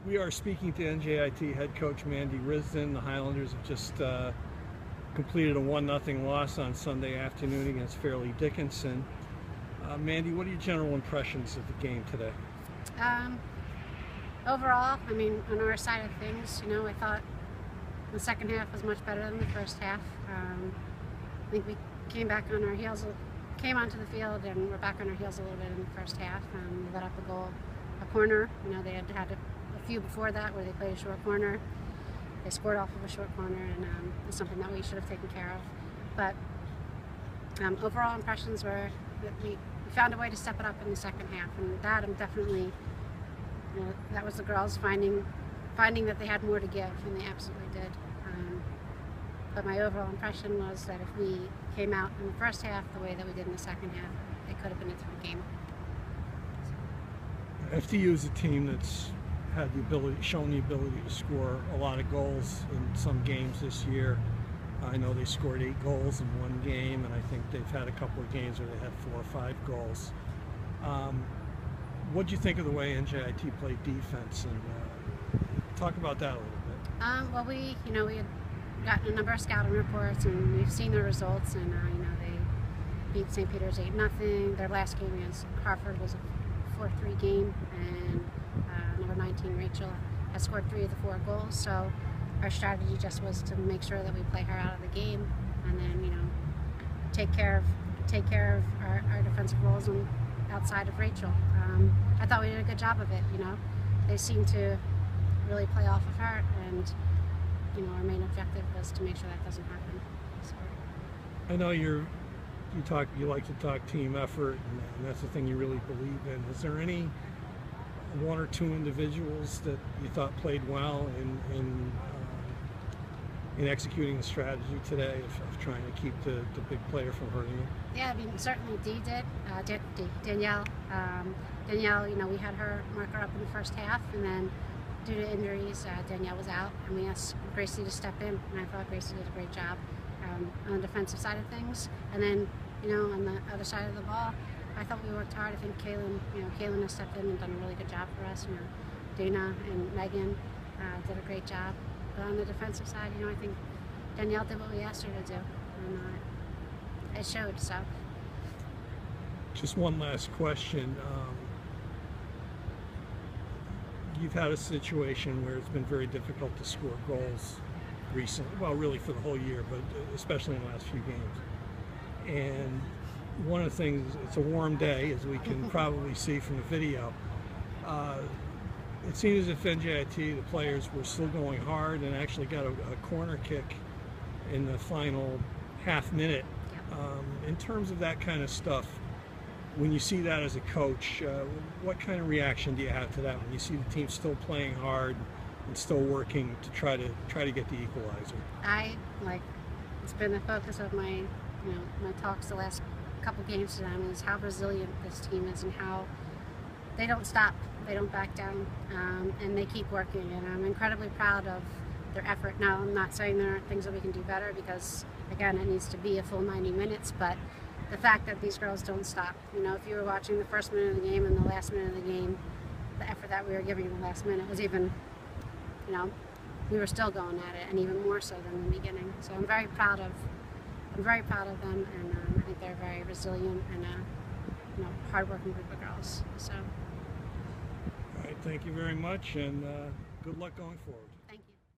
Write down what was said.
We are speaking to NJIT head coach Mandi Risden. The Highlanders have just completed a 1-0 loss on Sunday afternoon against Fairleigh Dickinson. Mandi, what are your general impressions of the game today? Overall, on our side of things, I thought the second half was much better than the first half. I think we came back on our heels, came onto the field, and we're back on our heels a little bit in the first half. We let up a corner. They had a few before that where they played a short corner. They scored off of a short corner, and it's something that we should have taken care of. But overall impressions were that we found a way to step it up in the second half, and that I'm definitely, that was the girls finding that they had more to give, and they absolutely did. But my overall impression was that if we came out in the first half the way that we did in the second half, it could have been a through game. FDU is a team that's shown the ability to score a lot of goals in some games this year. I know they scored 8 goals in one game, and I think they've had a couple of games where they had 4 or 5 goals. What do you think of the way NJIT played defense? And talk about that a little bit. Well, we had gotten a number of scouting reports, and we've seen the results. And they beat St. Peter's 8-0. Their last game against Hartford was a 4-3 game, and number 19 Rachel has scored 3 of the 4 goals. So our strategy just was to make sure that we play her out of the game, and then take care of our defensive roles outside of Rachel. I thought we did a good job of it. They seemed to really play off of her, and our main objective was to make sure that doesn't happen. So. I know you like to talk team effort, and that's the thing you really believe in. Is there any 1 or 2 individuals that you thought played well in executing the strategy today of trying to keep the big player from hurting you? Yeah, certainly Dee did. Danielle. Danielle, we had her marker up in the first half, and then due to injuries, Danielle was out, and we asked Gracie to step in, and I thought Gracie did a great job on the defensive side of things. And then, on the other side of the ball, I thought we worked hard. I think Kaylin has stepped in and done a really good job for us. Dana and Megan did a great job. But on the defensive side, I think Danielle did what we asked her to do, and it showed. So. Just one last question. You've had a situation where it's been very difficult to score goals recently, well, really for the whole year, but especially in the last few games. And one of the things, it's a warm day, as we can probably see from the video. It seems as if NJIT, the players, were still going hard and actually got a corner kick in the final half minute. In terms of that kind of stuff, when you see that as a coach, what kind of reaction do you have to that when you see the team still playing hard and still working to try to get the equalizer? It's been the focus of my talks the last couple games to them, is how resilient this team is and how they don't stop, they don't back down, and they keep working. And I'm incredibly proud of their effort. Now, I'm not saying there aren't things that we can do better, because again, it needs to be a full 90 minutes, but the fact that these girls don't stop. If you were watching the first minute of the game and the last minute of the game, the effort that we were giving in the last minute was even, we were still going at it, and even more so than the beginning. So I'm very proud of them, and I think they're very resilient and hardworking group of girls. So. All right, thank you very much, and good luck going forward. Thank you.